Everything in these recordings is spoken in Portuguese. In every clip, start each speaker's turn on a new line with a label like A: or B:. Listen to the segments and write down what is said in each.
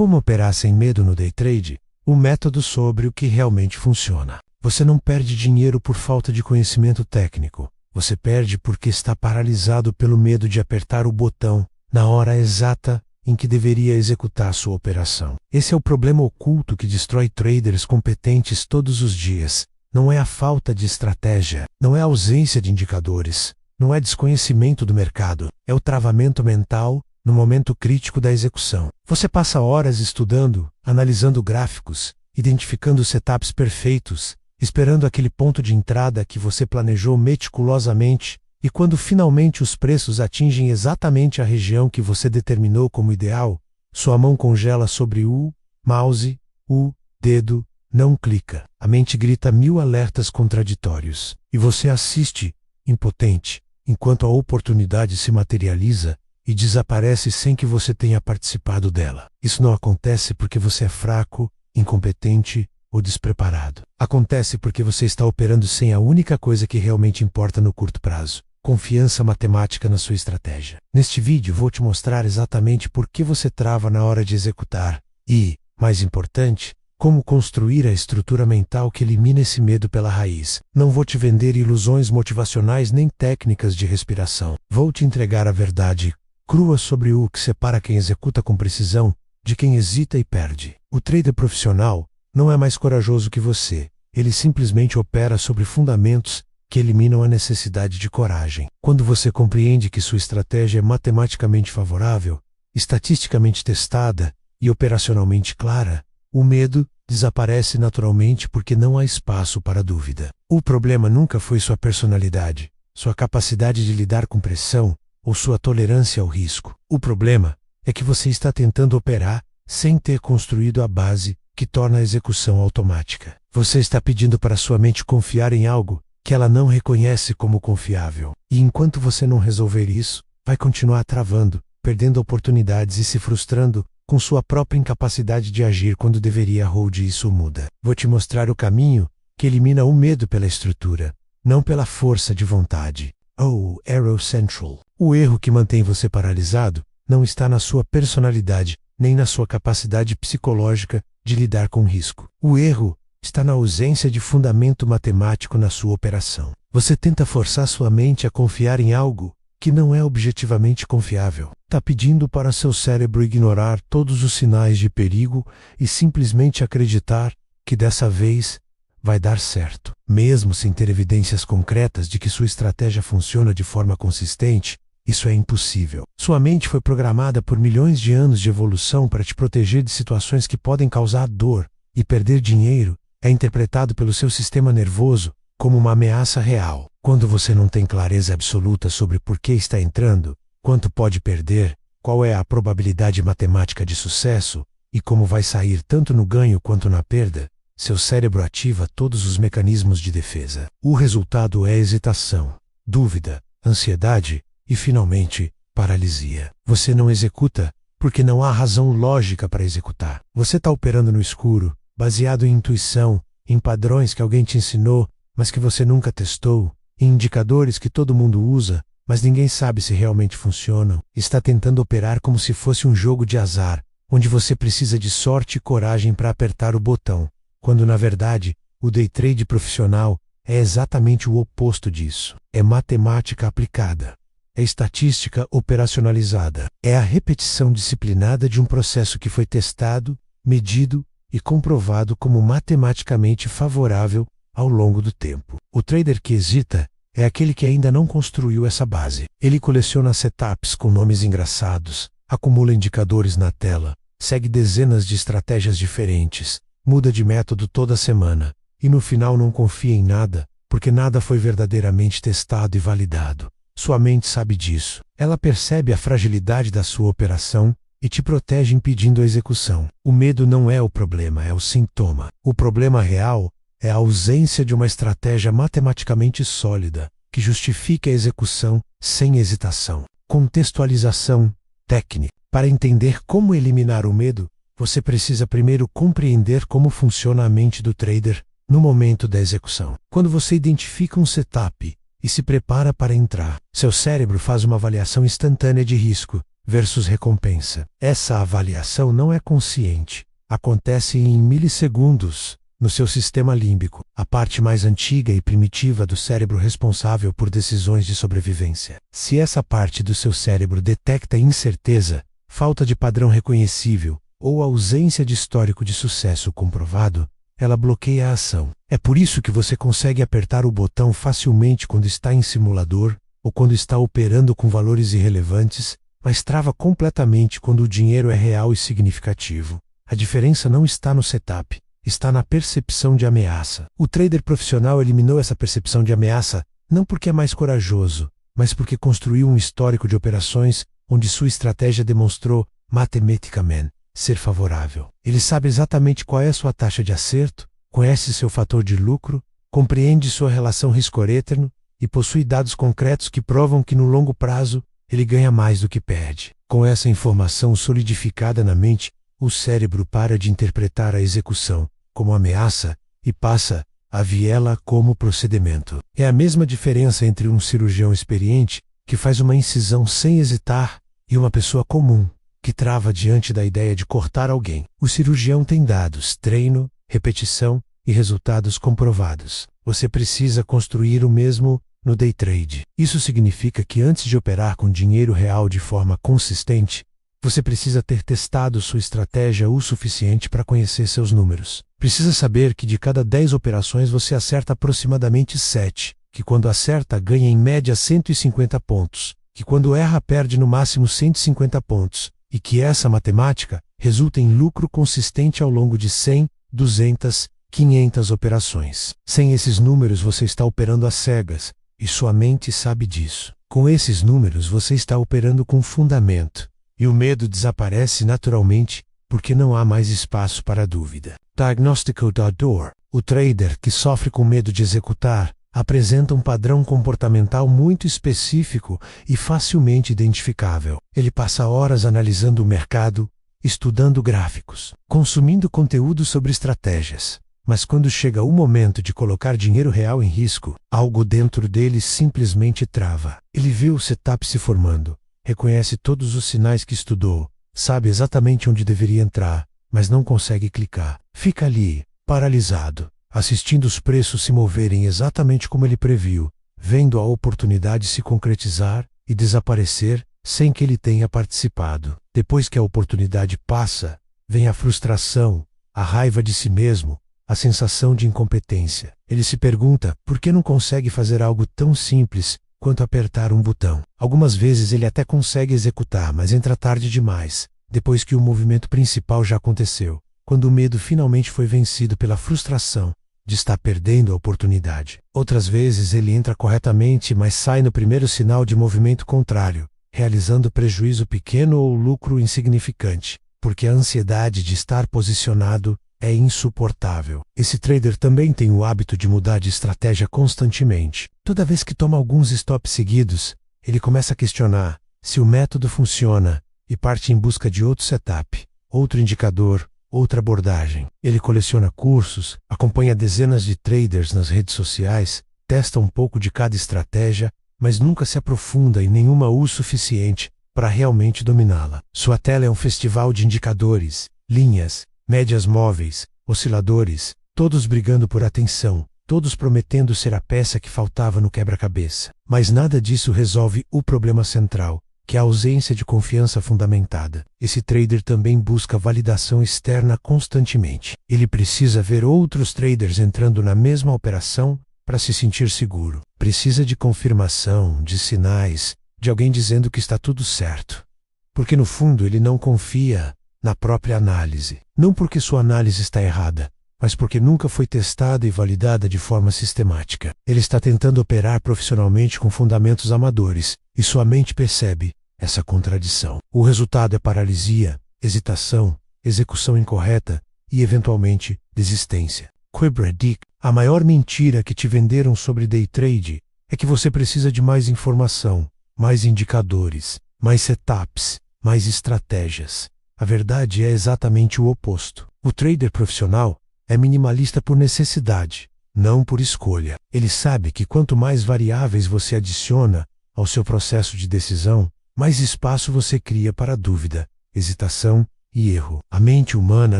A: Como operar sem medo no day trade? O método sobre o que realmente funciona. Você não perde dinheiro por falta de conhecimento técnico. Você perde porque está paralisado pelo medo de apertar o botão na hora exata em que deveria executar sua operação. Esse é o problema oculto que destrói traders competentes todos os dias. Não é a falta de estratégia, não é a ausência de indicadores, não é desconhecimento do mercado, é o travamento mental no momento crítico da execução. Você passa horas estudando, analisando gráficos, identificando setups perfeitos, esperando aquele ponto de entrada que você planejou meticulosamente, e quando finalmente os preços atingem exatamente a região que você determinou como ideal, sua mão congela sobre o mouse, o dedo não clica. A mente grita 1000 alertas contraditórios, e você assiste, impotente, enquanto a oportunidade se materializa e desaparece sem que você tenha participado dela. Isso não acontece porque você é fraco, incompetente ou despreparado. Acontece porque você está operando sem a única coisa que realmente importa no curto prazo: confiança matemática na sua estratégia. Neste vídeo vou te mostrar exatamente por que você trava na hora de executar e, mais importante, como construir a estrutura mental que elimina esse medo pela raiz. Não vou te vender ilusões motivacionais nem técnicas de respiração. Vou te entregar a verdade crua sobre o que separa quem executa com precisão de quem hesita e perde. O trader profissional não é mais corajoso que você. Ele simplesmente opera sobre fundamentos que eliminam a necessidade de coragem. Quando você compreende que sua estratégia é matematicamente favorável, estatisticamente testada e operacionalmente clara, o medo desaparece naturalmente porque não há espaço para dúvida. O problema nunca foi sua personalidade, sua capacidade de lidar com pressão ou sua tolerância ao risco. O problema é que você está tentando operar sem ter construído a base que torna a execução automática. Você está pedindo para sua mente confiar em algo que ela não reconhece como confiável. E enquanto você não resolver isso, vai continuar travando, perdendo oportunidades e se frustrando com sua própria incapacidade de agir quando deveria hold. Isso muda. Vou te mostrar o caminho que elimina o medo pela estrutura, não pela força de vontade. Oh, Arrow Central. O erro que mantém você paralisado não está na sua personalidade, nem na sua capacidade psicológica de lidar com risco. O erro está na ausência de fundamento matemático na sua operação. Você tenta forçar sua mente a confiar em algo que não é objetivamente confiável. Está pedindo para seu cérebro ignorar todos os sinais de perigo e simplesmente acreditar que dessa vez vai dar certo. Mesmo sem ter evidências concretas de que sua estratégia funciona de forma consistente, isso é impossível. Sua mente foi programada por milhões de anos de evolução para te proteger de situações que podem causar dor, e perder dinheiro é interpretado pelo seu sistema nervoso como uma ameaça real. Quando você não tem clareza absoluta sobre por que está entrando, quanto pode perder, qual é a probabilidade matemática de sucesso e como vai sair tanto no ganho quanto na perda, seu cérebro ativa todos os mecanismos de defesa. O resultado é hesitação, dúvida, ansiedade e, finalmente, paralisia. Você não executa porque não há razão lógica para executar. Você está operando no escuro, baseado em intuição, em padrões que alguém te ensinou, mas que você nunca testou, em indicadores que todo mundo usa, mas ninguém sabe se realmente funcionam. Está tentando operar como se fosse um jogo de azar, onde você precisa de sorte e coragem para apertar o botão, quando na verdade o day trade profissional é exatamente o oposto disso. É matemática aplicada. É estatística operacionalizada. É a repetição disciplinada de um processo que foi testado, medido e comprovado como matematicamente favorável ao longo do tempo. O trader que hesita é aquele que ainda não construiu essa base. Ele coleciona setups com nomes engraçados, acumula indicadores na tela, segue dezenas de estratégias diferentes, muda de método toda semana, e no final não confia em nada, porque nada foi verdadeiramente testado e validado. Sua mente sabe disso. Ela percebe a fragilidade da sua operação e te protege impedindo a execução. O medo não é o problema, é o sintoma. O problema real é a ausência de uma estratégia matematicamente sólida que justifique a execução sem hesitação. Contextualização técnica. Para entender como eliminar o medo, você precisa primeiro compreender como funciona a mente do trader no momento da execução. Quando você identifica um setup e se prepara para entrar, seu cérebro faz uma avaliação instantânea de risco versus recompensa. Essa avaliação não é consciente. Acontece em milissegundos no seu sistema límbico, a parte mais antiga e primitiva do cérebro responsável por decisões de sobrevivência. Se essa parte do seu cérebro detecta incerteza, falta de padrão reconhecível ou ausência de histórico de sucesso comprovado, ela bloqueia a ação. É por isso que você consegue apertar o botão facilmente quando está em simulador ou quando está operando com valores irrelevantes, mas trava completamente quando o dinheiro é real e significativo. A diferença não está no setup, está na percepção de ameaça. O trader profissional eliminou essa percepção de ameaça não porque é mais corajoso, mas porque construiu um histórico de operações onde sua estratégia demonstrou, matematicamente, ser favorável. Ele sabe exatamente qual é a sua taxa de acerto, conhece seu fator de lucro, compreende sua relação risco-retorno e possui dados concretos que provam que no longo prazo ele ganha mais do que perde. Com essa informação solidificada na mente, o cérebro para de interpretar a execução como ameaça e passa a viê-la como procedimento. É a mesma diferença entre um cirurgião experiente que faz uma incisão sem hesitar e uma pessoa comum que trava diante da ideia de cortar alguém. O cirurgião tem dados, treino, repetição e resultados comprovados. Você precisa construir o mesmo no day trade. Isso significa que antes de operar com dinheiro real de forma consistente, você precisa ter testado sua estratégia o suficiente para conhecer seus números. Precisa saber que de cada 10 operações você acerta aproximadamente 7, que quando acerta ganha em média 150 pontos, que quando erra perde no máximo 150 pontos, e que essa matemática resulta em lucro consistente ao longo de 100, 200, 500 operações. Sem esses números você está operando às cegas, e sua mente sabe disso. Com esses números você está operando com fundamento, e o medo desaparece naturalmente porque não há mais espaço para dúvida. Diagnóstico da dor. O trader que sofre com medo de executar apresenta um padrão comportamental muito específico e facilmente identificável. Ele passa horas analisando o mercado, estudando gráficos, consumindo conteúdo sobre estratégias. Mas quando chega o momento de colocar dinheiro real em risco, algo dentro dele simplesmente trava. Ele vê o setup se formando, reconhece todos os sinais que estudou, sabe exatamente onde deveria entrar, mas não consegue clicar. Fica ali, paralisado, assistindo os preços se moverem exatamente como ele previu, vendo a oportunidade se concretizar e desaparecer sem que ele tenha participado. Depois que a oportunidade passa, vem a frustração, a raiva de si mesmo, a sensação de incompetência. Ele se pergunta por que não consegue fazer algo tão simples quanto apertar um botão. Algumas vezes ele até consegue executar, mas entra tarde demais, depois que o movimento principal já aconteceu, quando o medo finalmente foi vencido pela frustração de estar perdendo a oportunidade. Outras vezes ele entra corretamente, mas sai no primeiro sinal de movimento contrário, realizando prejuízo pequeno ou lucro insignificante, porque a ansiedade de estar posicionado é insuportável. Esse trader também tem o hábito de mudar de estratégia constantemente. Toda vez que toma alguns stops seguidos, ele começa a questionar se o método funciona e parte em busca de outro setup, outro indicador, outra abordagem. Ele coleciona cursos, acompanha dezenas de traders nas redes sociais, testa um pouco de cada estratégia, mas nunca se aprofunda em nenhuma o suficiente para realmente dominá-la. Sua tela é um festival de indicadores, linhas, médias móveis, osciladores, todos brigando por atenção, todos prometendo ser a peça que faltava no quebra-cabeça. Mas nada disso resolve o problema central, que é a ausência de confiança fundamentada. Esse trader também busca validação externa constantemente. Ele precisa ver outros traders entrando na mesma operação para se sentir seguro. Precisa de confirmação, de sinais, de alguém dizendo que está tudo certo. Porque no fundo ele não confia na própria análise. Não porque sua análise está errada, mas porque nunca foi testada e validada de forma sistemática. Ele está tentando operar profissionalmente com fundamentos amadores, e sua mente percebe essa contradição. O resultado é paralisia, hesitação, execução incorreta e, eventualmente, desistência. Quebradick, a maior mentira que te venderam sobre day trade é que você precisa de mais informação, mais indicadores, mais setups, mais estratégias. A verdade é exatamente o oposto. O trader profissional é minimalista por necessidade, não por escolha. Ele sabe que quanto mais variáveis você adiciona ao seu processo de decisão, mais espaço você cria para dúvida, hesitação e erro. A mente humana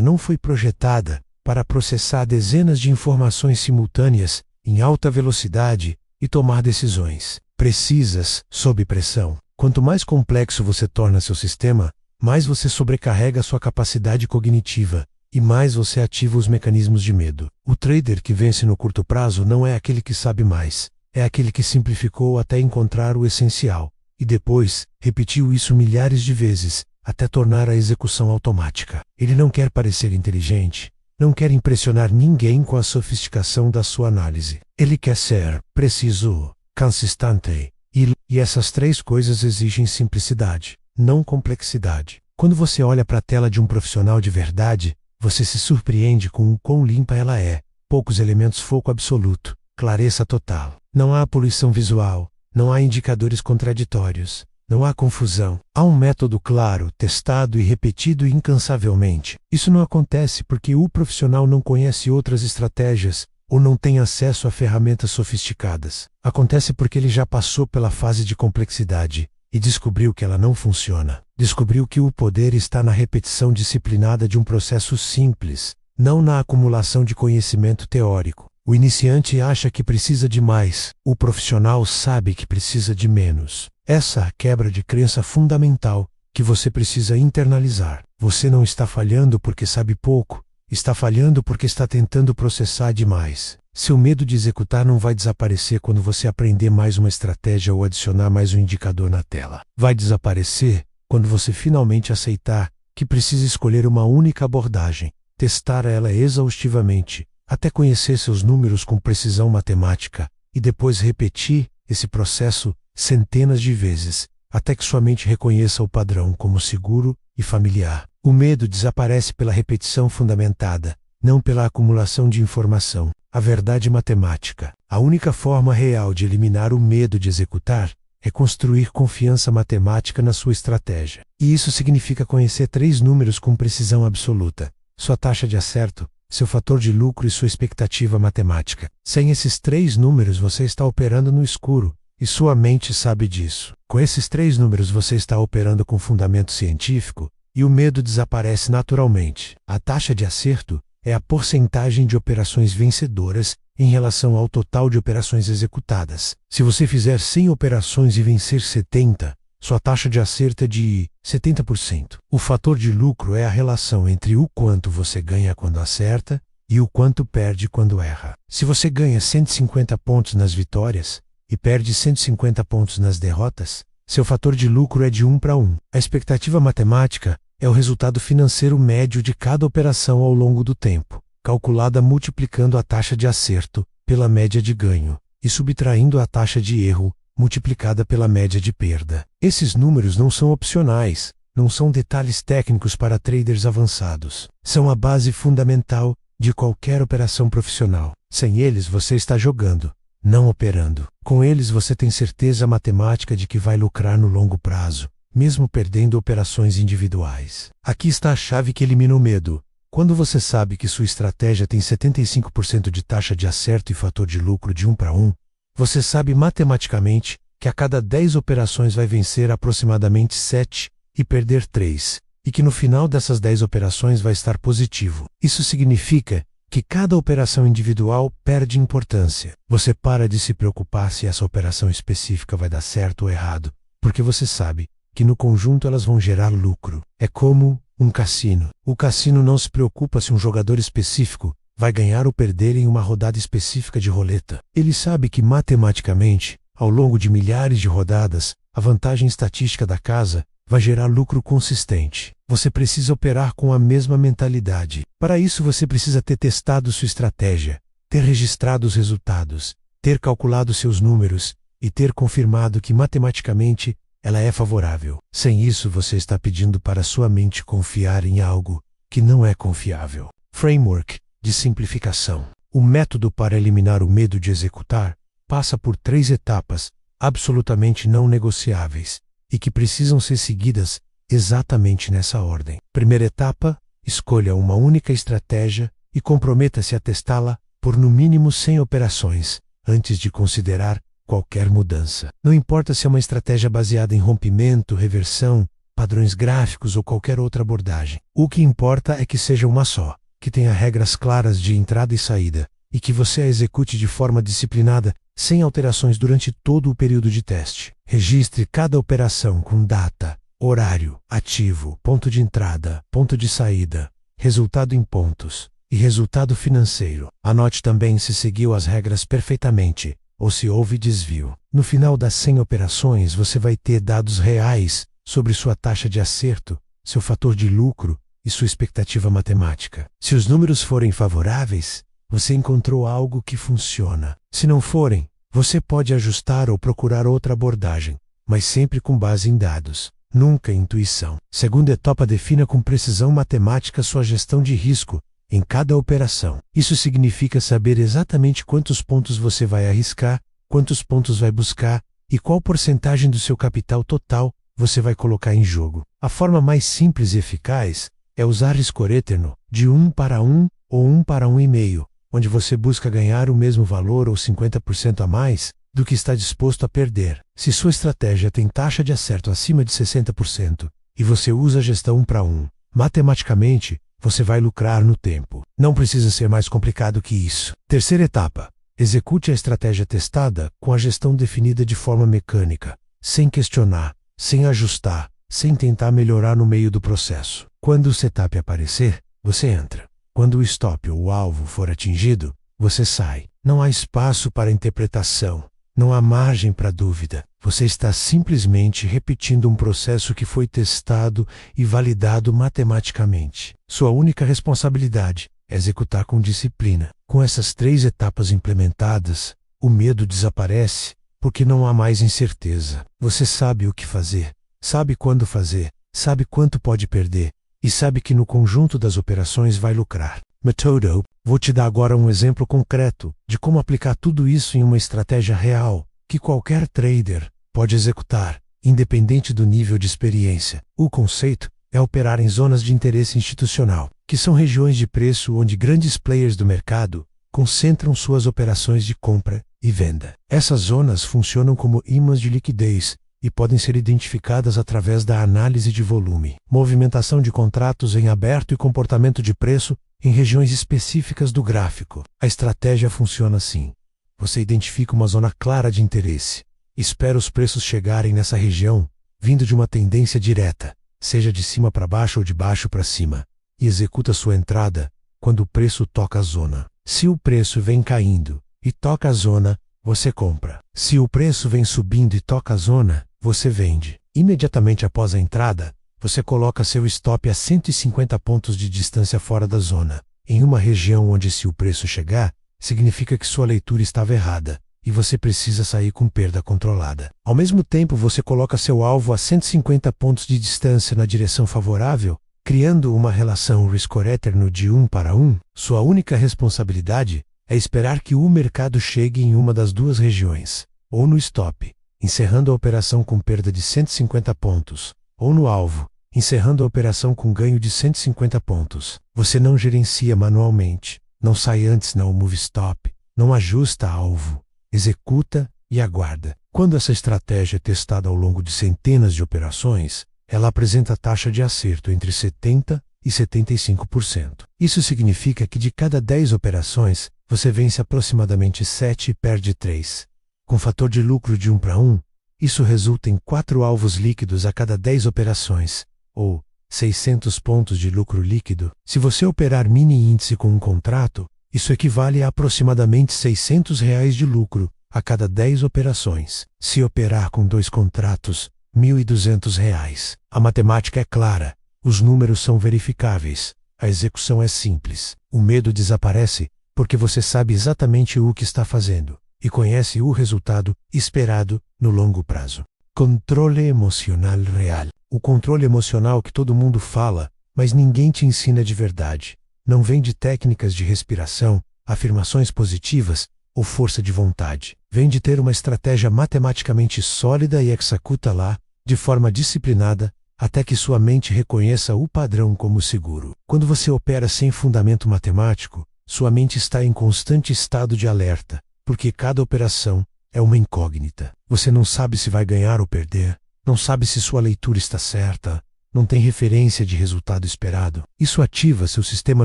A: não foi projetada para processar dezenas de informações simultâneas em alta velocidade e tomar decisões precisas sob pressão. Quanto mais complexo você torna seu sistema, mais você sobrecarrega sua capacidade cognitiva e mais você ativa os mecanismos de medo. O trader que vence no curto prazo não é aquele que sabe mais, é aquele que simplificou até encontrar o essencial e depois repetiu isso milhares de vezes até tornar a execução automática. Ele não quer parecer inteligente, não quer impressionar ninguém com a sofisticação da sua análise. Ele quer ser preciso, consistente, e essas três coisas exigem simplicidade, não complexidade. Quando você olha para a tela de um profissional de verdade, você se surpreende com o quão limpa ela é. Poucos elementos, foco absoluto, clareza total. Não há poluição visual, não há indicadores contraditórios, não há confusão. Há um método claro, testado e repetido incansavelmente. Isso não acontece porque o profissional não conhece outras estratégias ou não tem acesso a ferramentas sofisticadas. Acontece porque ele já passou pela fase de complexidade e descobriu que ela não funciona. Descobriu que o poder está na repetição disciplinada de um processo simples, não na acumulação de conhecimento teórico. O iniciante acha que precisa de mais, o profissional sabe que precisa de menos. Essa é a quebra de crença fundamental que você precisa internalizar. Você não está falhando porque sabe pouco, está falhando porque está tentando processar demais. Seu medo de executar não vai desaparecer quando você aprender mais uma estratégia ou adicionar mais um indicador na tela. Vai desaparecer quando você finalmente aceitar que precisa escolher uma única abordagem, testar ela exaustivamente, até conhecer seus números com precisão matemática, e depois repetir esse processo centenas de vezes, até que sua mente reconheça o padrão como seguro e familiar. O medo desaparece pela repetição fundamentada, não pela acumulação de informação. A verdade matemática. A única forma real de eliminar o medo de executar é construir confiança matemática na sua estratégia. E isso significa conhecer três números com precisão absoluta: sua taxa de acerto, seu fator de lucro e sua expectativa matemática. Sem esses três números você está operando no escuro, e sua mente sabe disso. Com esses três números você está operando com fundamento científico, e o medo desaparece naturalmente. A taxa de acerto é a porcentagem de operações vencedoras em relação ao total de operações executadas. Se você fizer 100 operações e vencer 70, sua taxa de acerto é de 70%. O fator de lucro é a relação entre o quanto você ganha quando acerta e o quanto perde quando erra. Se você ganha 150 pontos nas vitórias e perde 150 pontos nas derrotas, seu fator de lucro é de 1 para 1. A expectativa matemática é o resultado financeiro médio de cada operação ao longo do tempo, calculada multiplicando a taxa de acerto pela média de ganho e subtraindo a taxa de erro multiplicada pela média de perda. Esses números não são opcionais, não são detalhes técnicos para traders avançados. São a base fundamental de qualquer operação profissional. Sem eles você está jogando, não operando. Com eles você tem certeza matemática de que vai lucrar no longo prazo, mesmo perdendo operações individuais. Aqui está a chave que elimina o medo. Quando você sabe que sua estratégia tem 75% de taxa de acerto e fator de lucro de 1 para 1, você sabe matematicamente que a cada 10 operações vai vencer aproximadamente 7 e perder 3, e que no final dessas 10 operações vai estar positivo. Isso significa que cada operação individual perde importância. Você para de se preocupar se essa operação específica vai dar certo ou errado, porque você sabe que no conjunto elas vão gerar lucro. É como um cassino. O cassino não se preocupa se um jogador específico vai ganhar ou perder em uma rodada específica de roleta. Ele sabe que matematicamente, ao longo de milhares de rodadas, a vantagem estatística da casa vai gerar lucro consistente. Você precisa operar com a mesma mentalidade. Para isso você precisa ter testado sua estratégia, ter registrado os resultados, ter calculado seus números e ter confirmado que matematicamente ela é favorável. Sem isso você está pedindo para sua mente confiar em algo que não é confiável. Framework de simplificação. O método para eliminar o medo de executar passa por 3 etapas absolutamente não negociáveis e que precisam ser seguidas exatamente nessa ordem. Primeira etapa: escolha uma única estratégia e comprometa-se a testá-la por no mínimo 100 operações antes de considerar qualquer mudança. Não importa se é uma estratégia baseada em rompimento, reversão, padrões gráficos ou qualquer outra abordagem. O que importa é que seja uma só, que tenha regras claras de entrada e saída, e que você a execute de forma disciplinada, sem alterações durante todo o período de teste. Registre cada operação com data, horário, ativo, ponto de entrada, ponto de saída, resultado em pontos e resultado financeiro. Anote também se seguiu as regras perfeitamente ou se houve desvio. No final das 100 operações, você vai ter dados reais sobre sua taxa de acerto, seu fator de lucro e sua expectativa matemática. Se os números forem favoráveis, você encontrou algo que funciona. Se não forem, você pode ajustar ou procurar outra abordagem, mas sempre com base em dados, nunca em intuição. Segunda etapa: defina com precisão matemática sua gestão de risco em cada operação. Isso significa saber exatamente quantos pontos você vai arriscar, quantos pontos vai buscar e qual porcentagem do seu capital total você vai colocar em jogo. A forma mais simples e eficaz é usar score eterno, de 1:1 ou 1:1,5, onde você busca ganhar o mesmo valor ou 50% a mais do que está disposto a perder. Se sua estratégia tem taxa de acerto acima de 60% e você usa a gestão 1:1, matematicamente, você vai lucrar no tempo. Não precisa ser mais complicado que isso. Terceira etapa: execute a estratégia testada com a gestão definida de forma mecânica, sem questionar, sem ajustar, sem tentar melhorar no meio do processo. Quando o setup aparecer, você entra. Quando o stop ou o alvo for atingido, você sai. Não há espaço para interpretação, não há margem para dúvida. Você está simplesmente repetindo um processo que foi testado e validado matematicamente. Sua única responsabilidade é executar com disciplina. Com essas 3 etapas implementadas, o medo desaparece porque não há mais incerteza. Você sabe o que fazer, sabe quando fazer, sabe quanto pode perder e sabe que no conjunto das operações vai lucrar. Metodo, vou te dar agora um exemplo concreto de como aplicar tudo isso em uma estratégia real que qualquer trader pode executar, independente do nível de experiência. O conceito é operar em zonas de interesse institucional, que são regiões de preço onde grandes players do mercado concentram suas operações de compra e venda. Essas zonas funcionam como ímãs de liquidez e podem ser identificadas através da análise de volume, movimentação de contratos em aberto e comportamento de preço em regiões específicas do gráfico. A estratégia funciona assim: você identifica uma zona clara de interesse, espera os preços chegarem nessa região, vindo de uma tendência direta, seja de cima para baixo ou de baixo para cima, e executa sua entrada quando o preço toca a zona. Se o preço vem caindo e toca a zona, você compra. Se o preço vem subindo e toca a zona, você vende. Imediatamente após a entrada, você coloca seu stop a 150 pontos de distância fora da zona, em uma região onde, se o preço chegar, significa que sua leitura estava errada e você precisa sair com perda controlada. Ao mesmo tempo, você coloca seu alvo a 150 pontos de distância na direção favorável, criando uma relação risco eterno de 1:1. Sua única responsabilidade é esperar que o mercado chegue em uma das 2 regiões, ou no stop, encerrando a operação com perda de 150 pontos, ou no alvo, encerrando a operação com ganho de 150 pontos. Você não gerencia manualmente, não sai antes no move stop, não ajusta alvo, executa e aguarda. Quando essa estratégia é testada ao longo de centenas de operações, ela apresenta taxa de acerto entre 70% e 75%. Isso significa que de cada 10 operações, você vence aproximadamente 7 e perde 3. Com fator de lucro de 1:1, isso resulta em 4 alvos líquidos a cada 10 operações, ou 600 pontos de lucro líquido. Se você operar mini índice com um contrato, isso equivale a aproximadamente R$600 de lucro a cada 10 operações. Se operar com 2 contratos, R$1.200. A matemática é clara, os números são verificáveis, a execução é simples. O medo desaparece porque você sabe exatamente o que está fazendo e conhece o resultado esperado no longo prazo. Controle emocional real. O controle emocional que todo mundo fala, mas ninguém te ensina de verdade. Não vem de técnicas de respiração, afirmações positivas ou força de vontade. Vem de ter uma estratégia matematicamente sólida e executa-la, de forma disciplinada, até que sua mente reconheça o padrão como seguro. Quando você opera sem fundamento matemático, sua mente está em constante estado de alerta, porque cada operação é uma incógnita. Você não sabe se vai ganhar ou perder, não sabe se sua leitura está certa, não tem referência de resultado esperado. Isso ativa seu sistema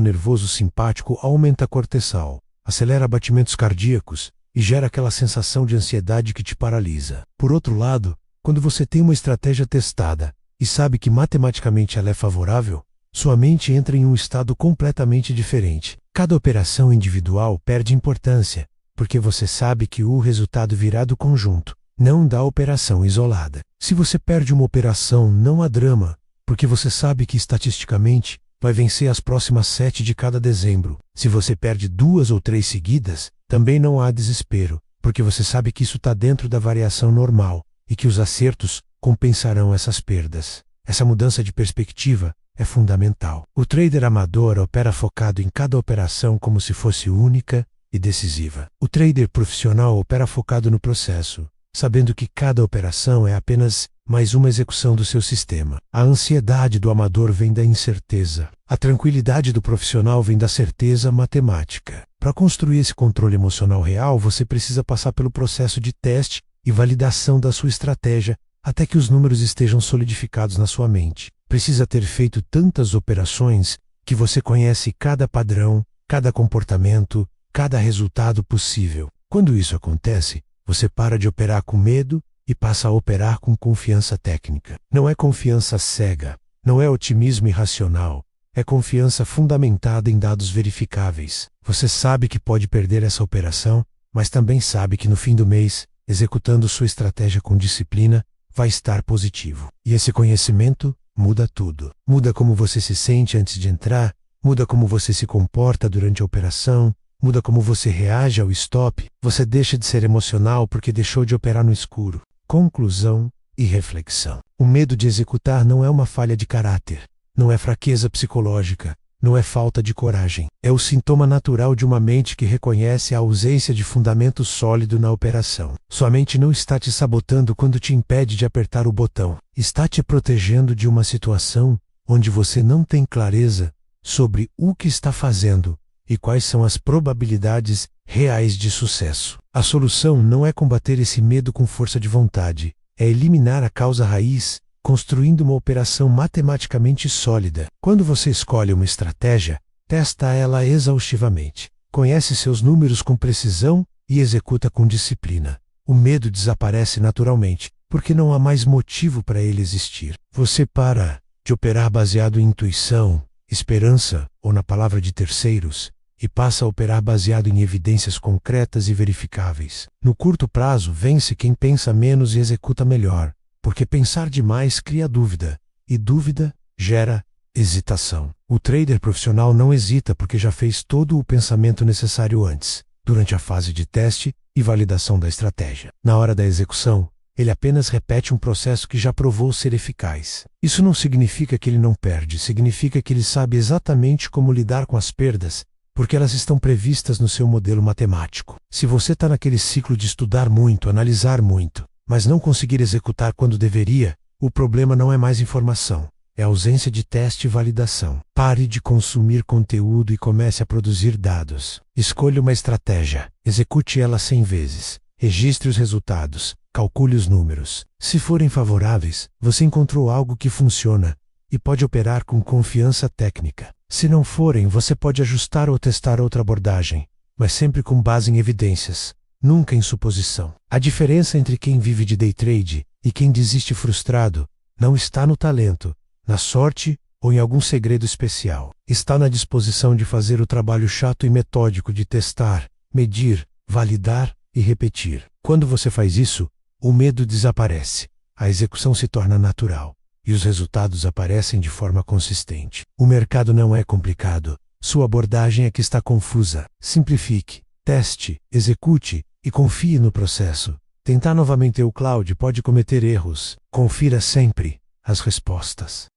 A: nervoso simpático, aumenta a cortisol, acelera batimentos cardíacos e gera aquela sensação de ansiedade que te paralisa. Por outro lado, quando você tem uma estratégia testada e sabe que matematicamente ela é favorável, sua mente entra em um estado completamente diferente. Cada operação individual perde importância, porque você sabe que o resultado virá do conjunto, não da operação isolada. Se você perde uma operação, não há drama, porque você sabe que estatisticamente vai vencer as próximas 7 de cada dezembro. Se você perde 2 ou 3 seguidas, também não há desespero, porque você sabe que isso está dentro da variação normal e que os acertos compensarão essas perdas. Essa mudança de perspectiva é fundamental. O trader amador opera focado em cada operação como se fosse única e decisiva. O trader profissional opera focado no processo, sabendo que cada operação é apenas mais uma execução do seu sistema. A ansiedade do amador vem da incerteza. A tranquilidade do profissional vem da certeza matemática. Para construir esse controle emocional real, você precisa passar pelo processo de teste e validação da sua estratégia até que os números estejam solidificados na sua mente. Precisa ter feito tantas operações que você conhece cada padrão, cada comportamento, cada resultado possível. Quando isso acontece, você para de operar com medo e passa a operar com confiança técnica. Não é confiança cega, não é otimismo irracional, é confiança fundamentada em dados verificáveis. Você sabe que pode perder essa operação, mas também sabe que no fim do mês, executando sua estratégia com disciplina, vai estar positivo. E esse conhecimento muda tudo. Muda como você se sente antes de entrar, muda como você se comporta durante a operação, muda como você reage ao stop. Você deixa de ser emocional porque deixou de operar no escuro. Conclusão e reflexão. O medo de executar não é uma falha de caráter, não é fraqueza psicológica, não é falta de coragem. É o sintoma natural de uma mente que reconhece a ausência de fundamento sólido na operação. Sua mente não está te sabotando quando te impede de apertar o botão. Está te protegendo de uma situação onde você não tem clareza sobre o que está fazendo e quais são as probabilidades reais de sucesso. A solução não é combater esse medo com força de vontade, é eliminar a causa raiz, construindo uma operação matematicamente sólida. Quando você escolhe uma estratégia, testa ela exaustivamente, conhece seus números com precisão e executa com disciplina. O medo desaparece naturalmente, porque não há mais motivo para ele existir. Você para de operar baseado em intuição, esperança ou na palavra de terceiros, e passa a operar baseado em evidências concretas e verificáveis. No curto prazo, vence quem pensa menos e executa melhor, porque pensar demais cria dúvida, e dúvida gera hesitação. O trader profissional não hesita porque já fez todo o pensamento necessário antes, durante a fase de teste e validação da estratégia. Na hora da execução, ele apenas repete um processo que já provou ser eficaz. Isso não significa que ele não perde, significa que ele sabe exatamente como lidar com as perdas, porque elas estão previstas no seu modelo matemático. Se você está naquele ciclo de estudar muito, analisar muito, mas não conseguir executar quando deveria, o problema não é mais informação, é ausência de teste e validação. Pare de consumir conteúdo e comece a produzir dados. Escolha uma estratégia, execute ela 100 vezes, registre os resultados, calcule os números. Se forem favoráveis, você encontrou algo que funciona e pode operar com confiança técnica. Se não forem, você pode ajustar ou testar outra abordagem, mas sempre com base em evidências, nunca em suposição. A diferença entre quem vive de day trade e quem desiste frustrado não está no talento, na sorte ou em algum segredo especial. Está na disposição de fazer o trabalho chato e metódico de testar, medir, validar e repetir. Quando você faz isso, o medo desaparece, a execução se torna natural e os resultados aparecem de forma consistente. O mercado não é complicado, sua abordagem é que está confusa. Simplifique, teste, execute e confie no processo. Tentar novamente o cloud pode cometer erros. Confira sempre as respostas.